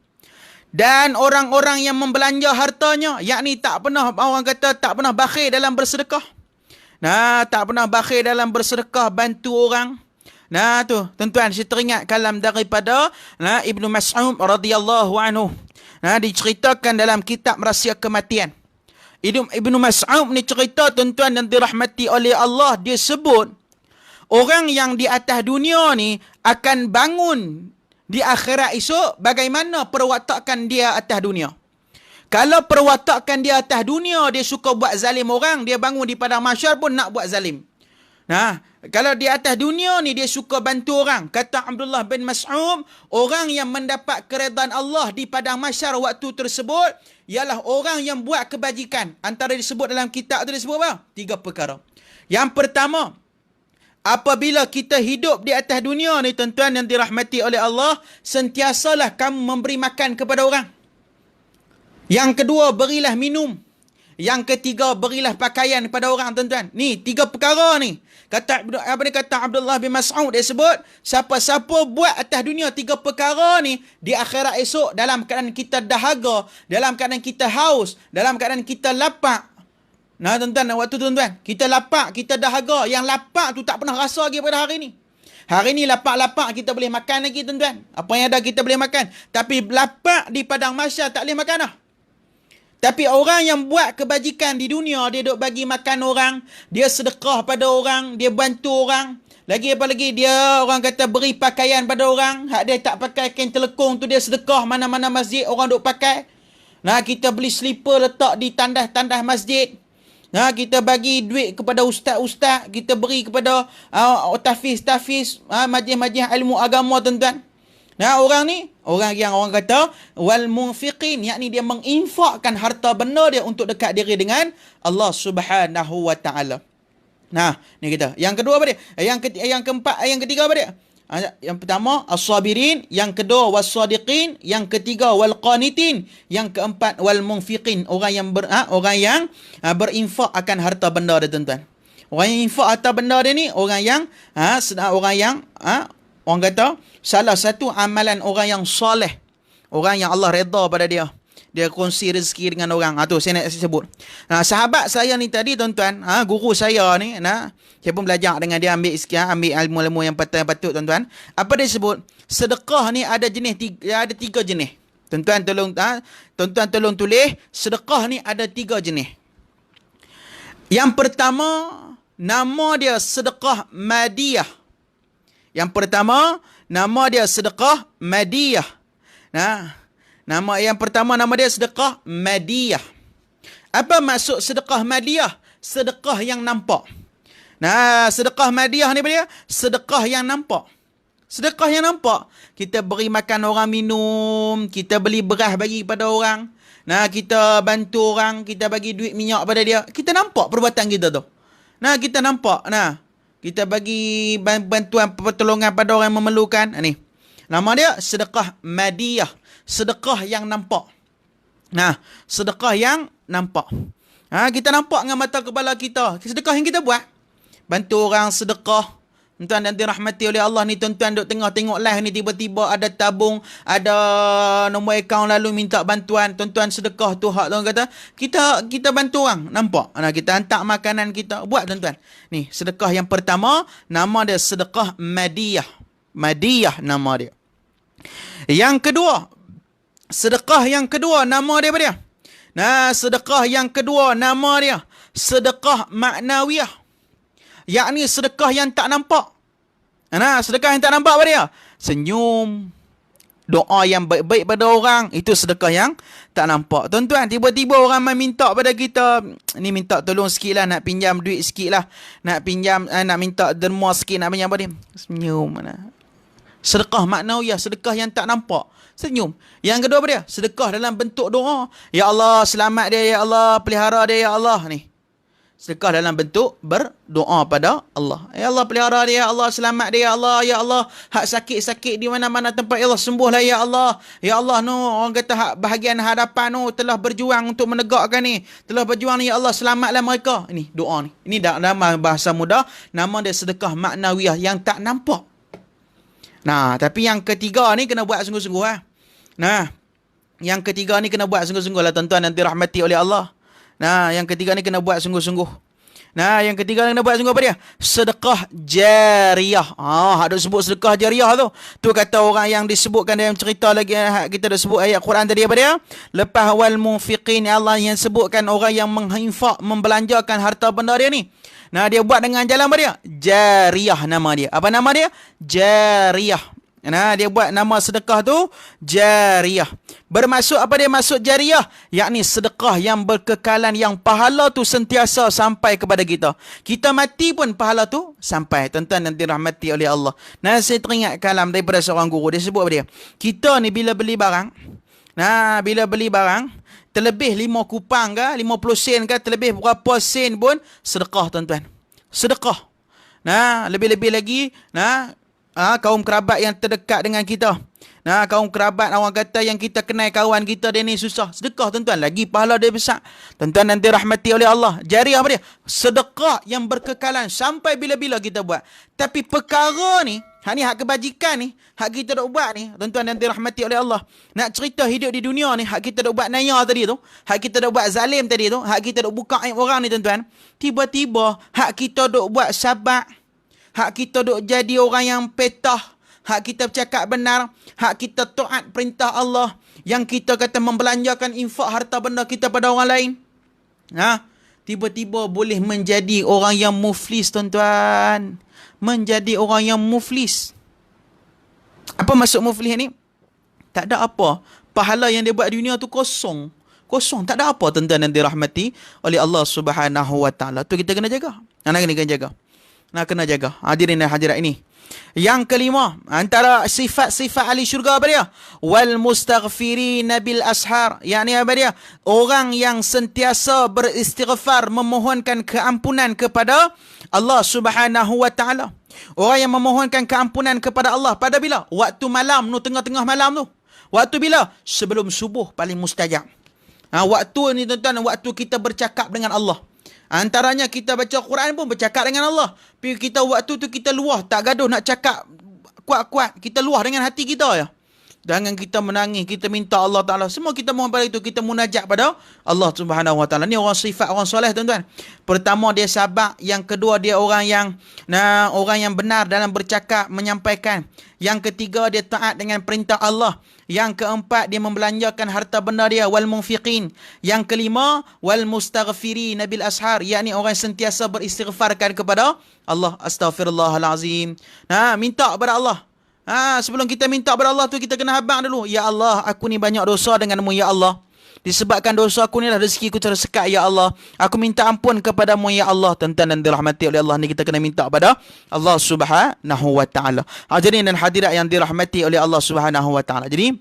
Dan orang-orang yang membelanja hartanya, yakni tak pernah, orang kata tak pernah bakhil dalam bersedekah. Tak pernah bakhil dalam bersedekah, bantu orang. Tu, tuan-tuan, saya teringat kalam daripada Ibnu Mas'ud radhiyallahu anhu. Diceritakan dalam kitab Rahsia Kematian. Ibnu Mas'ud ni cerita tuan-tuan yang dirahmati oleh Allah, dia sebut orang yang di atas dunia ni akan bangun di akhirat esok bagaimana perwatakan dia atas dunia. Kalau perwatakan dia atas dunia, dia suka buat zalim orang, dia bangun di padang mahsyar pun nak buat zalim. Kalau di atas dunia ni dia suka bantu orang. Kata Abdullah bin Mas'ud, orang yang mendapat keredaan Allah di padang mahsyar waktu tersebut ialah orang yang buat kebajikan. Antara disebut dalam kitab tu disebut apa? 3 perkara. Yang pertama, apabila kita hidup di atas dunia ni tuan-tuan yang dirahmati oleh Allah, sentiasalah kamu memberi makan kepada orang. Yang kedua, berilah minum. Yang ketiga, berilah pakaian kepada orang, tuan-tuan. Ni, 3 perkara ni. Apa dia kata Abdullah bin Mas'ud, dia sebut, siapa-siapa buat atas dunia 3 perkara ni, di akhirat esok, dalam keadaan kita dahaga, dalam keadaan kita haus, dalam keadaan kita lapar. Nah, tuan-tuan, waktu tu, tuan-tuan, kita lapar, kita dahaga. Yang lapar tu tak pernah rasa lagi pada hari ni. Hari ni lapar-lapar kita boleh makan lagi, tuan-tuan. Apa yang ada kita boleh makan. Tapi lapar di padang mahsyar tak boleh makan dah. Tapi orang yang buat kebajikan di dunia, dia duk bagi makan orang, dia sedekah pada orang, dia bantu orang. Lagi apa lagi, dia orang kata beri pakaian pada orang. Hak dia tak pakai kain telekung tu, dia sedekah mana-mana masjid orang duk pakai. Nah, kita beli slipper letak di tandas-tandas masjid. Nah, kita bagi duit kepada ustaz-ustaz, kita beri kepada tafiz-tafiz, majlis-majlis ilmu agama, tuan-tuan. Nah, orang ni, orang yang orang kata wal munfiqin, yakni dia menginfakkan harta benda dia untuk dekat diri dengan Allah Subhanahu wa taala. Nah, ni kita. Yang kedua apa dia? Yang keempat, yang ketiga apa dia? Yang pertama as-sabirin, yang kedua was-sadiqin, yang ketiga wal qanitin, yang keempat wal munfiqin, orang yang berinfak akan harta benda dia, tuan-tuan. Orang yang infak harta benda dia ni orang yang orang kata salah satu amalan orang yang soleh, orang yang Allah redha pada dia. Dia kongsi rezeki dengan orang. Tu saya nak sebut. Sahabat saya ni tadi, tuan-tuan, guru saya ni, saya pun belajar dengan dia, ambil ilmu-ilmu yang patut, tuan-tuan. Apa dia sebut? Sedekah ni ada ada 3 jenis. Tuan-tuan tolong tulis, sedekah ni ada 3 jenis. Yang pertama, nama dia sedekah madiyah. Yang pertama, nama dia sedekah madiyah. Yang pertama nama dia sedekah madiyah. Apa maksud sedekah madiyah? Sedekah yang nampak. Sedekah madiyah ni apa dia? Sedekah yang nampak. Sedekah yang nampak. Kita beri makan orang minum, kita beli beras bagi kepada orang. Kita bantu orang, kita bagi duit minyak pada dia. Kita nampak perbuatan kita tu. Kita nampak. Kita bagi bantuan pertolongan pada orang yang memerlukan. Ni. Nama dia sedekah madiyah. Sedekah yang nampak. Sedekah yang nampak. Kita nampak dengan mata kepala kita. Sedekah yang kita buat. Bantu orang sedekah. Tuan-tuan dan dirahmati oleh Allah ni, tuan-tuan duk tengok live ni, tiba-tiba ada tabung, ada nombor akaun lalu minta bantuan. Tuan-tuan sedekah tu hak tuan kata. Kita bantu orang. Nampak? Kita hantar makanan kita. Buat, tuan-tuan. Ni, sedekah yang pertama, nama dia sedekah madiyah. Madiyah nama dia. Yang kedua, sedekah yang kedua, nama dia apa dia? Sedekah yang kedua, nama dia sedekah maknawiyah. Yakni sedekah yang tak nampak. Sedekah yang tak nampak apa dia? Senyum, doa yang baik-baik pada orang, itu sedekah yang tak nampak. Tuan-tuan, tiba-tiba orang main minta pada kita, ni minta tolong sikit lah, nak pinjam duit sikit lah, nak pinjam, nak minta derma sikit, nak pinjam apa dia? Senyum. Sedekah maknawiyah, sedekah yang tak nampak. Senyum. Yang kedua apa dia? Sedekah dalam bentuk doa. Ya Allah, selamat dia, ya Allah, pelihara dia, ya Allah. Ni. Sedekah dalam bentuk berdoa pada Allah. Ya Allah, pelihara dia, ya Allah, selamat dia, ya Allah, ya Allah. Hak sakit-sakit di mana-mana tempat, ya Allah, sembuhlah, ya Allah. Ya Allah, orang kata hak bahagian hadapan telah berjuang untuk menegakkan ni. Telah berjuang ni, ya Allah, selamatlah mereka. Ini doa ni. Ini dalam bahasa mudah, nama dia sedekah maknawiyah yang tak nampak. Tapi yang ketiga ni kena buat sungguh-sungguh. Yang ketiga ni kena buat sungguh-sungguh lah, tuan-tuan, nanti rahmati oleh Allah. Yang ketiga ni kena buat sungguh-sungguh. Yang ketiga ni kena buat sungguh apa dia? Sedekah jariyah. Ada sebut sedekah jariyah tu. Tu kata orang yang disebutkan dalam cerita lagi, kita dah sebut ayat Quran tadi apa dia? Lepas wal munfiqin, Allah yang sebutkan orang yang menginfak, membelanjakan harta benda dia ni. Dia buat dengan jalan apa dia? Jariyah nama dia. Apa nama dia? Jariyah. Dia buat nama sedekah tu jariyah. Bermaksud apa dia maksud jariyah? Yakni sedekah yang berkekalan, yang pahala tu sentiasa sampai kepada kita. Kita mati pun pahala tu sampai. Tuan-tuan nanti rahmati oleh Allah. Saya teringat kalam daripada seorang guru. Dia sebut apa dia? Kita ni bila beli barang, terlebih 5 kupang ke, 50 sen ke, terlebih berapa sen pun sedekah, tuan-tuan. Sedekah. Lebih-lebih lagi, kaum kerabat yang terdekat dengan kita. Nah, kaum kerabat orang kata yang kita kenal kawan kita dia ni susah. Sedekah tuan-tuan. Lagi pahala dia besar. Tuan-tuan nanti rahmati oleh Allah. Jari apa dia? Sedekah yang berkekalan. Sampai bila-bila kita buat. Tapi perkara ni, hak kebajikan ni, hak kita dok buat ni, tuan-tuan nanti rahmati oleh Allah. Nak cerita hidup di dunia ni, hak kita dok buat naya tadi tu, hak kita dok buat zalim tadi tu, hak kita dok buka aib orang ni tuan-tuan. Tiba-tiba, hak kita dok buat sabar. Hak kita dok jadi orang yang petah. Hak kita bercakap benar. Hak kita taat perintah Allah. Yang kita kata membelanjakan infak harta benda kita pada orang lain. Tiba-tiba boleh menjadi orang yang muflis tuan-tuan. Menjadi orang yang muflis. Apa maksud muflis ni? Tak ada apa. Pahala yang dia buat di dunia tu kosong. Kosong. Tak ada apa tuan-tuan yang dirahmati oleh Allah Subhanahu Wa Taala. Tu kita kena jaga. Kena jaga. Kena jaga. Hadirin dan hadirat ini. Yang kelima, antara sifat-sifat ahli syurga apa dia? Wal mustaghfirina bil ashar. Yakni apa dia? Orang yang sentiasa beristighfar, memohonkan keampunan kepada Allah Subhanahu Wa Taala. Orang yang memohonkan keampunan kepada Allah pada bila? Waktu malam tu, tengah-tengah malam tu. Waktu bila? Sebelum subuh paling mustajab. Waktu ni tuan-tuan, waktu kita bercakap dengan Allah. Antaranya kita baca Quran pun bercakap dengan Allah. Tapi kita waktu tu kita luah, tak gaduh nak cakap kuat-kuat. Kita luah dengan hati kita ya. Jangan kita menangis, kita minta Allah Ta'ala. Semua kita mohon pada itu, kita munajat pada Allah Subhanahu Wa Ta'ala. Ni orang sifat orang soleh tuan-tuan. Pertama dia sabar, yang kedua dia orang yang benar dalam bercakap, menyampaikan. Yang ketiga dia taat dengan perintah Allah. Yang keempat dia membelanjakan harta benda dia, wal munfiqin. Yang kelima wal mustaghfirin bil ashar, yakni orang yang sentiasa beristighfarkan kepada Allah. Astaghfirullahalazim. Minta kepada Allah. Sebelum kita minta kepada Allah tu, kita kena habang dulu. Ya Allah, aku ni banyak dosa denganmu ya Allah. Disebabkan dosa aku ni lah rezeki aku tersekat ya Allah. Aku minta ampun kepadamu ya Allah. Tuan-tuan dan dirahmati oleh Allah ni, kita kena minta kepada Allah Subhanahu Wa Taala. Hadirin dan hadirat yang dirahmati oleh Allah Subhanahu Wa Taala. Jadi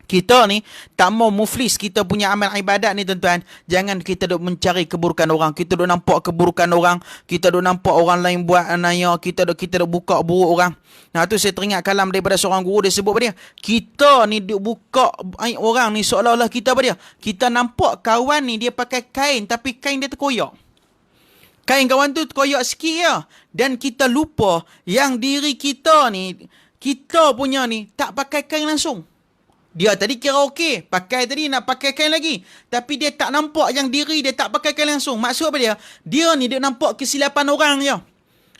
kita ni tak mau muflis kita punya amal ibadat ni tuan-tuan. Jangan kita duk mencari keburukan orang. Kita duk nampak keburukan orang. Kita duk nampak orang lain buat anaya. Kita duk buka buruk orang. Tu saya teringat kalam daripada seorang guru, dia sebut apa dia? Kita ni duk buka aib orang ni seolah-olah kita apa dia? Kita nampak kawan ni dia pakai kain tapi kain dia terkoyak. Kain kawan tu terkoyak sikit ya. Dan kita lupa yang diri kita ni, kita punya ni tak pakai kain langsung. Dia tadi kira okey, pakai tadi nak pakai kain lagi. Tapi dia tak nampak yang diri dia tak pakai kain langsung. Maksud apa dia? Dia ni dia nampak kesilapan orang je.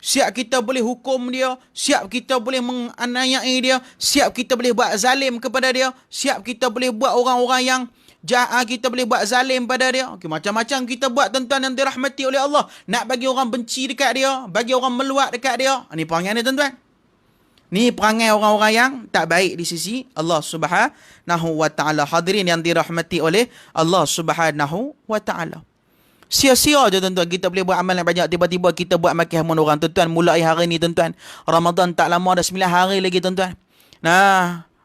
Siap kita boleh hukum dia, siap kita boleh menganiayai dia, siap kita boleh buat zalim kepada dia, siap kita boleh buat orang-orang yang jahat, kita boleh buat zalim pada dia. Okay, macam-macam kita buat tuan-tuan yang dirahmati oleh Allah. Nak bagi orang benci dekat dia, bagi orang meluat dekat dia. Ini perangai ni tuan-tuan. Ni perangai orang-orang yang tak baik di sisi Allah Subhanahu Wa Taala. Hadirin yang dirahmati oleh Allah Subhanahu Wa Taala. Sia-sia je tuan-tuan kita boleh buat amal yang banyak, tiba-tiba kita buat maki hamun orang tuan-tuan. Mulai hari ni tuan-tuan, Ramadan tak lama, dah 9 hari lagi tuan-tuan.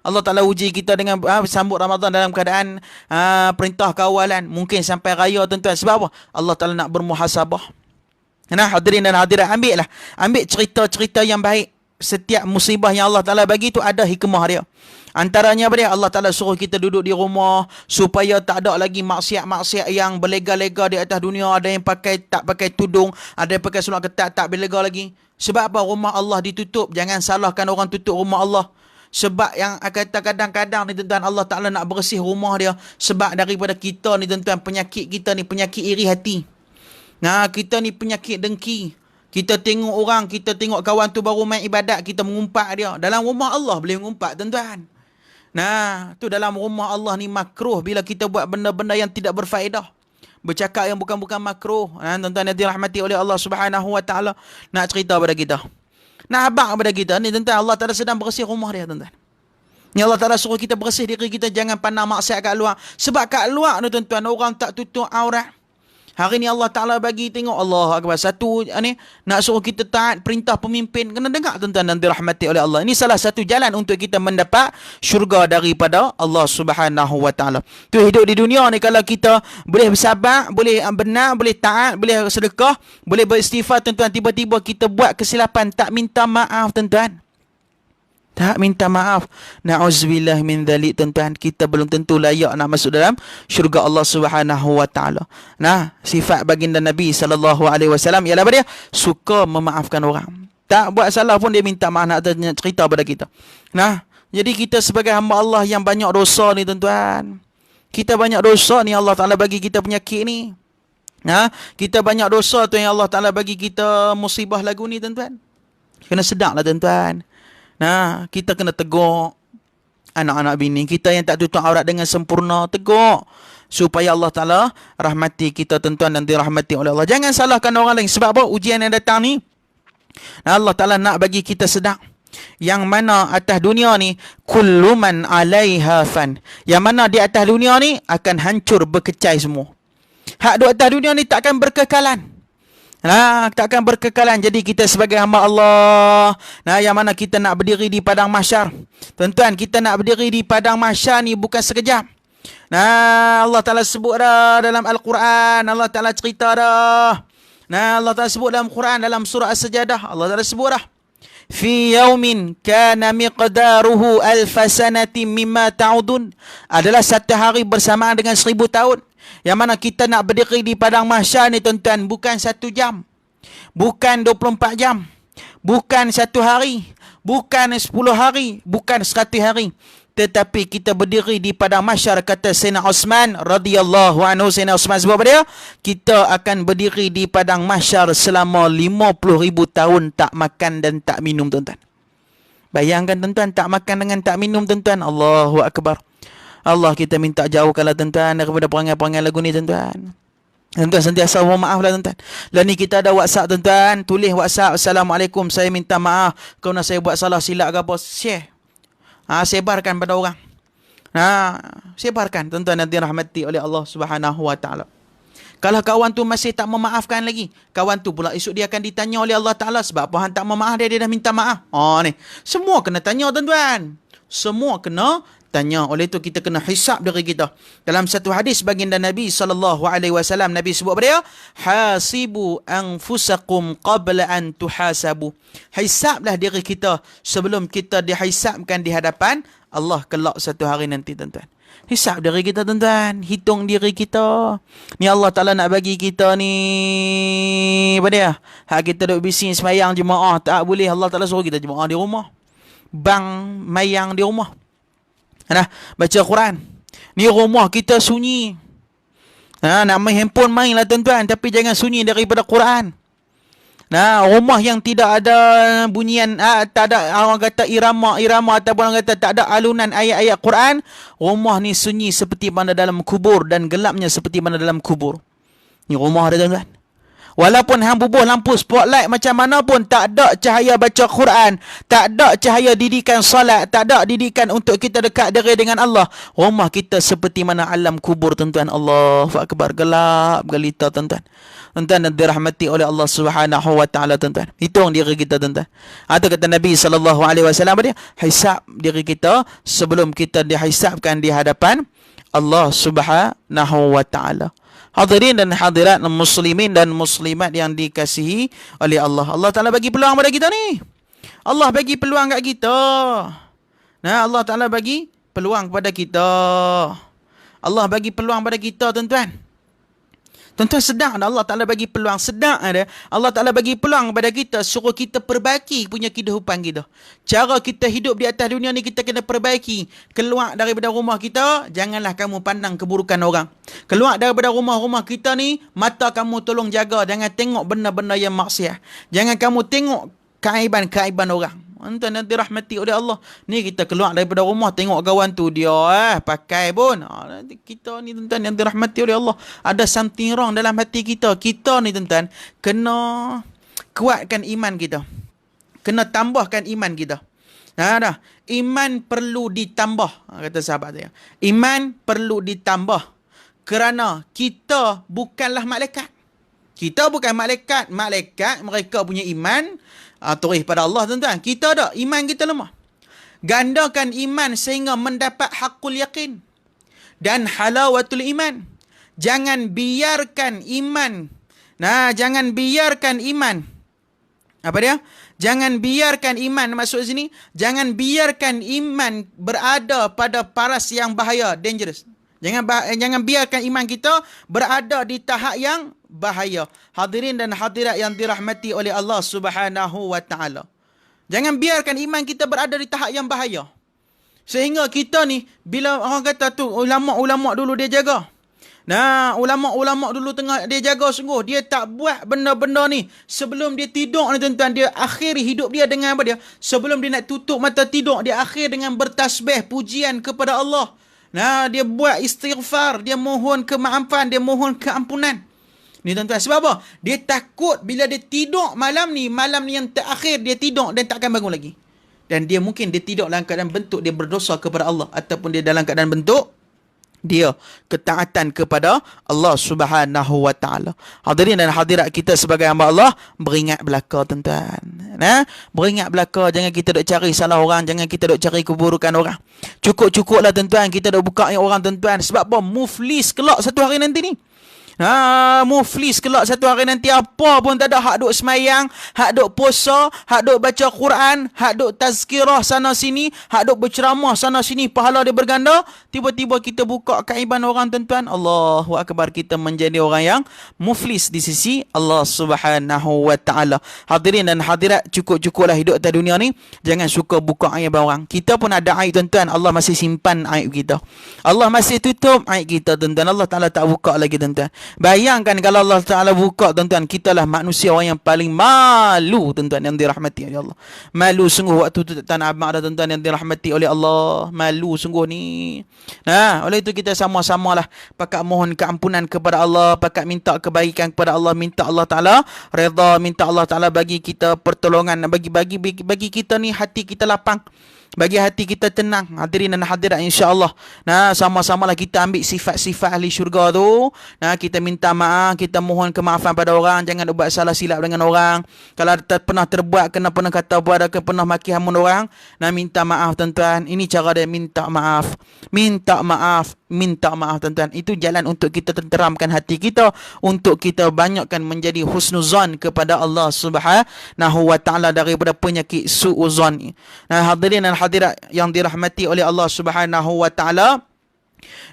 Allah Ta'ala uji kita dengan sambut Ramadan dalam keadaan perintah kawalan. Mungkin sampai raya tuan-tuan. Sebab apa? Allah Ta'ala nak bermuhasabah. Hadirin dan hadirat, ambil cerita-cerita yang baik. Setiap musibah yang Allah Ta'ala bagi tu ada hikmah dia. Antaranya apa dia? Allah Ta'ala suruh kita duduk di rumah supaya tak ada lagi maksiat-maksiat yang berlega-lega di atas dunia. Ada yang tak pakai tudung, ada yang pakai seluar ketat, tak berlega lagi. Sebab apa? Rumah Allah ditutup. Jangan salahkan orang tutup rumah Allah. Sebab yang kata kadang-kadang ni tuan-tuan, Allah Ta'ala nak bersih rumah dia. Sebab daripada kita ni tuan-tuan, penyakit kita ni penyakit iri hati. Kita ni penyakit dengki. Kita tengok orang, kita tengok kawan tu baru main ibadat, kita mengumpat dia. Dalam rumah Allah boleh mengumpat tuan-tuan. Tu dalam rumah Allah ni makruh bila kita buat benda-benda yang tidak berfaedah. Bercakap yang bukan-bukan makruh. Tuan-tuan yang dirahmati oleh Allah Subhanahu Wa Taala. Nak cerita pada kita. Nak abang pada kita. Ni tuan-tuan, Allah Ta'ala sedang bersih rumah dia tuan-tuan. Ni Allah Ta'ala suruh kita bersih diri kita. Jangan pandang maksiat kat luar. Sebab kat luar ni tuan-tuan, orang tak tutup aurat. Hari ni Allah Ta'ala bagi tengok, Allah Akbar. Satu ni nak suruh kita taat perintah pemimpin. Kena dengar tuan-tuan dan dirahmati oleh Allah. Ini salah satu jalan untuk kita mendapat syurga daripada Allah Subhanahu Wa Ta'ala. Tu hidup di dunia ni, kalau kita boleh bersabar, boleh benar, boleh taat, boleh sedekah, boleh beristighfar tuan-tuan, tiba-tiba kita buat kesilapan, tak minta maaf tuan-tuan. Tak minta maaf. Na'udzubillah min dzalik, tuan-tuan. Kita belum tentu layak nak masuk dalam syurga Allah Subhanahu wa taala. Nah, sifat baginda Nabi sallallahu alaihi wasallam ialah apa dia? Suka memaafkan orang. Tak buat salah pun dia minta maaf, nak cerita pada kita. Nah, jadi kita sebagai hamba Allah yang banyak dosa ni, tuan-tuan. Kita banyak dosa ni, Allah Taala bagi kita penyakit ni. Nah, kita banyak dosa tu yang Allah Taala bagi kita musibah lagu ni, tuan-tuan. Kena sedar lah, tuan-tuan. Nah, kita kena tegur anak-anak bini kita yang tak tutup aurat dengan sempurna. Tegur supaya Allah Ta'ala rahmati kita, tuan-tuan, dan dirahmati oleh Allah. Jangan salahkan orang lain. Sebab apa? Ujian yang datang ni, Allah Ta'ala nak bagi kita sedar. Yang mana atas dunia ni, kullu man alaiha fan. Yang mana di atas dunia ni akan hancur, berkecai semua. Hak di atas dunia ni takkan berkekalan. Nah, takkan berkekalan. Jadi kita sebagai hamba Allah, nah, yang mana kita nak berdiri di padang mahsyar. Tuan-tuan, kita nak berdiri di padang mahsyar ni bukan sekejap. Nah, Allah Ta'ala sebut dah dalam Al-Quran. Allah Ta'ala cerita dah. Nah, Allah Ta'ala sebut dalam Quran, dalam surah As-Sajadah. Allah Ta'ala sebut dah. Fi yaumin kana miqdaruhu alfasanatin mimma ta'udun. Adalah satu hari bersamaan dengan 1000 tahun. Yang mana kita nak berdiri di padang mahsyar ni, tuan-tuan, bukan 1 jam, bukan 24 jam, bukan 1 hari, bukan 10 hari, bukan 100 hari. Tetapi kita berdiri di padang mahsyar, kata Sayyidina Osman radhiyallahu anhu. Sayyidina Osman sebab dia, kita akan berdiri di padang mahsyar selama 50,000 tahun tak makan dan tak minum, tuan-tuan. Bayangkan, tuan-tuan, tak makan dengan tak minum, tuan-tuan. Allahu Akbar. Allah, kita minta jauhkanlah, tuan-tuan, daripada perangai-perangai lagu ni, tuan-tuan. Tuan-tuan sentiasa mohon maaf lah, tuan-tuan. Lah ni kita ada WhatsApp, tuan-tuan. Tulis WhatsApp, Assalamualaikum, saya minta maaf kerana saya buat salah silap ke apa. Share. Sebarkan pada orang. Sebarkan, tuan-tuan, yang dirahmati oleh Allah Subhanahu wa taala. Kalau kawan tu masih tak memaafkan lagi, kawan tu pula esok dia akan ditanya oleh Allah Taala, sebab apa hang tak memaaf dia dah minta maaf. Ni. Semua kena tanya, tuan-tuan. Semua kena tanya. Oleh itu kita kena hisap diri kita. Dalam satu hadis baginda Nabi SAW, Nabi sebut pada dia, hasibu anfusakum qabla an tuhasabu. Hisaplah diri kita sebelum kita dihisapkan di hadapan Allah kelak satu hari nanti, tuan-tuan. Hisap diri kita, tuan-tuan. Hitung diri kita. Ni Allah Ta'ala nak bagi kita ni, apa dia? Hak kita duduk bising semayang jemaah, tak boleh. Allah Ta'ala suruh kita jemaah di rumah. Bang mayang di rumah. Baca Quran. Ni rumah kita sunyi. Nak main handphone, mainlah, tuan-tuan. Tapi jangan sunyi daripada Quran. Rumah yang tidak ada bunyian, tak ada orang kata irama ataupun orang kata tak ada alunan ayat-ayat Quran. Rumah ni sunyi seperti mana dalam kubur, dan gelapnya seperti mana dalam kubur. Ni rumah dia, tuan-tuan. Walaupun hang bubuh lampu spotlight macam mana pun, tak ada cahaya baca Quran, tak ada cahaya didikan salat, tak ada didikan untuk kita dekat diri dengan Allah. Rumah kita seperti mana alam kubur, tuan-tuan. Allahu Akbar. Gelap gelita, tuan-tuan. Tuan-tuan, dan dirahmati oleh Allah Subhanahu wa taala, tuan-tuan. Hitung diri kita, tuan-tuan. Atau kata Nabi sallallahu alaihi wasallam dia, hisap diri kita sebelum kita dihisapkan di hadapan Allah Subhanahu wa taala. Hadirin dan hadirat muslimin dan muslimat yang dikasihi oleh Allah. Allah Ta'ala bagi peluang pada kita ni. Allah bagi peluang kat kita. Allah Ta'ala bagi peluang kepada kita. Allah bagi peluang pada kita, tuan-tuan. Tuan-tuan sedar ada Allah Ta'ala bagi peluang. Sedar ada Allah Ta'ala bagi peluang kepada kita, suruh kita perbaiki punya kehidupan kita. Cara kita hidup di atas dunia ni kita kena perbaiki. Keluar daripada rumah kita, janganlah kamu pandang keburukan orang. Keluar daripada rumah-rumah kita ni, mata kamu tolong jaga. Jangan tengok benda-benda yang maksiat. Jangan kamu tengok keaiban-keaiban orang. Tuan nanti rahmati oleh Allah. Ni kita keluar daripada rumah, tengok kawan tu dia pakai pun. Kita ni, tuan-tuan, yang dirahmati oleh Allah, ada something wrong dalam hati kita. Kita ni, tuan-tuan, kena kuatkan iman kita. Kena tambahkan iman kita. Iman perlu ditambah, kata sahabat saya. Iman perlu ditambah. Kerana kita bukanlah malaikat. Kita bukan malaikat. Malaikat mereka punya iman terih pada Allah, tuan-tuan. Kita ada iman kita lemah. Gandakan iman sehingga mendapat hakul yakin dan halawatul iman. Jangan biarkan iman. Jangan biarkan iman. Apa dia? Jangan biarkan iman, maksud sini, jangan biarkan iman berada pada paras yang bahaya, dangerous. Jangan biarkan iman kita berada di tahap yang bahaya. Hadirin dan hadirat yang dirahmati oleh Allah Subhanahu wa taala. Jangan biarkan iman kita berada di tahap yang bahaya. Sehingga kita ni, bila orang kata tu, ulama-ulama dulu dia jaga. Nah, ulama-ulama dulu tengah dia jaga sungguh. Dia tak buat benda-benda ni. Sebelum dia tidur ni tuan-tuan, dia akhiri hidup dia dengan apa dia? Sebelum dia nak tutup mata tidur, dia akhir dengan bertasbih, pujian kepada Allah. Nah, dia buat istighfar, dia mohon kemaafan, dia mohon keampunan. Ni tuan-tuan, sebab apa? Dia takut bila dia tidur malam ni yang terakhir dia tidur dan tak akan bangun lagi. Dan dia mungkin dia tidur dalam keadaan bentuk dia berdosa kepada Allah, ataupun dia dalam keadaan bentuk dia ketaatan kepada Allah Subhanahu wa taala. Hadirin dan hadirat kita sebagai hamba Allah, beringat belaka tuan-tuan. Nah, beringat belaka, jangan kita dok cari salah orang, jangan kita dok cari keburukan orang. Cukup-cukuplah tuan-tuan kita dok buka orang tuan-tuan. Sebab apa? Muflis kelak satu hari nanti ni. Muflis kelak satu hari nanti, apa pun tak ada, hak duk semayang, hak duk puasa, hak duk baca Quran, hak duk tazkirah sana sini, hak duk berceramah sana sini, pahala dia berganda. Tiba-tiba kita buka kaiban orang tuan-tuan, Allahu akbar, kita menjadi orang yang muflis di sisi Allah Subhanahu wa taala. Hadirin dan hadirat, cukup-cukuplah hidup atas dunia ni, jangan suka buka aib orang. Kita pun ada aib tuan-tuan, Allah masih simpan aib kita. Allah masih tutup aib kita tuan-tuan. Allah Taala tak buka lagi tuan-tuan. Bayangkan kalau Allah Ta'ala buka tuan-tuan, kita lah manusia orang yang paling malu tuan-tuan yang dirahmati oleh Allah. Malu sungguh waktu tu tak nak abang ada tuan-tuan yang dirahmati oleh Allah. Malu sungguh ni. Nah, oleh itu kita sama-samalah pakat mohon keampunan kepada Allah, pakat minta kebaikan kepada Allah, minta Allah Ta'ala redha, minta Allah Ta'ala bagi kita pertolongan, bagi kita ni hati kita lapang, bagi hati kita tenang. Hadirin dan hadirat, insya-Allah. Nah, sama-samalah kita ambil sifat-sifat ahli syurga tu. Nah, kita minta maaf, kita mohon kemaafan pada orang, jangan buat salah silap dengan orang. Kalau pernah terbuat, pernah kata buat, pernah maki hamun orang, nah minta maaf tuan-tuan. Ini cara dia minta maaf. Minta maaf, minta maaf tuan-tuan. Itu jalan untuk kita tenteramkan hati kita, untuk kita banyakkan menjadi husnuzan kepada Allah Subhanahu wa taala daripada penyakit suuzan. Nah, hadirin dan hadirat yang dirahmati oleh Allah Subhanahu wa taala,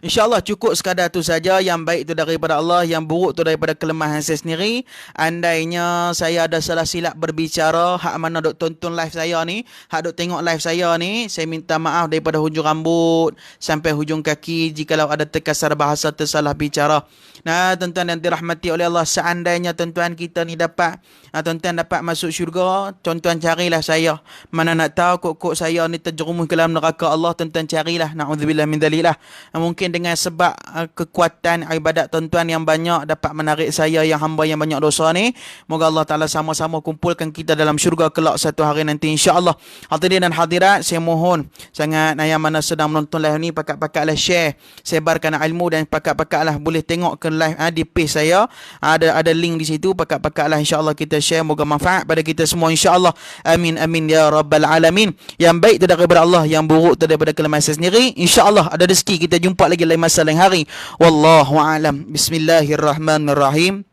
InsyaAllah cukup sekadar tu saja. Yang baik tu daripada Allah, yang buruk tu daripada kelemahan saya sendiri. Andainya saya ada salah silap berbicara, hak mana duk tonton live saya ni, hak duk tengok live saya ni, saya minta maaf daripada hujung rambut sampai hujung kaki jikalau ada terkasar bahasa, tersalah bicara. Nah, tuan-tuan yang dirahmati oleh Allah, seandainya tuan-tuan kita ni dapat, tuan-tuan dapat masuk syurga, tuan-tuan carilah saya. Mana nak tahu kok saya ni terjerumus ke dalam neraka Allah, tuan-tuan carilah. Na'udzubillah min dzalik. Mungkin dengan sebab kekuatan ibadat tuan-tuan yang banyak dapat menarik saya yang hamba yang banyak dosa ni. Moga Allah Ta'ala sama-sama kumpulkan kita dalam syurga kelak satu hari nanti, insya-Allah. Hadirin dan hadirat, saya mohon sangat yang mana sedang menonton live ni, pakat-pakatlah share, sebarkan ilmu, dan pakat-pakatlah boleh tengok ke live di page saya. Ada link di situ, pakat-pakatlah insya-Allah kita share, moga manfaat pada kita semua, insya-Allah. Amin amin ya rabbal alamin. Yang baik tu daripada Allah, yang buruk tu daripada kelemahan saya sendiri. Insya-Allah ada rezeki kita jumpa lagi lain masa lain hari. Wallahu a'lam. Bismillahirrahmanirrahim.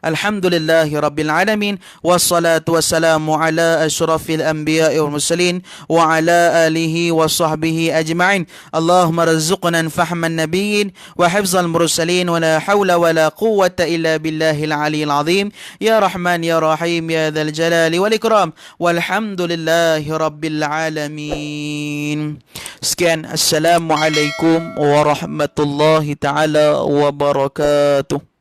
Alhamdulillahi Rabbil Alamin. Wassalatu wassalamu ala ashrafil anbiya'i wal mursalin wa ala alihi wa sahbihi ajma'in. Allahumma razuqna fahman nabiyyin wa hifzal mursalin wa la hawla wa la quwwata illa billahil aliyyil azim. Ya Rahman ya Rahim ya dzal jalali wal ikram. Walhamdulillahi Rabbil Alamin. Sekian, assalamualaikum warahmatullahi taala wabarakatuh.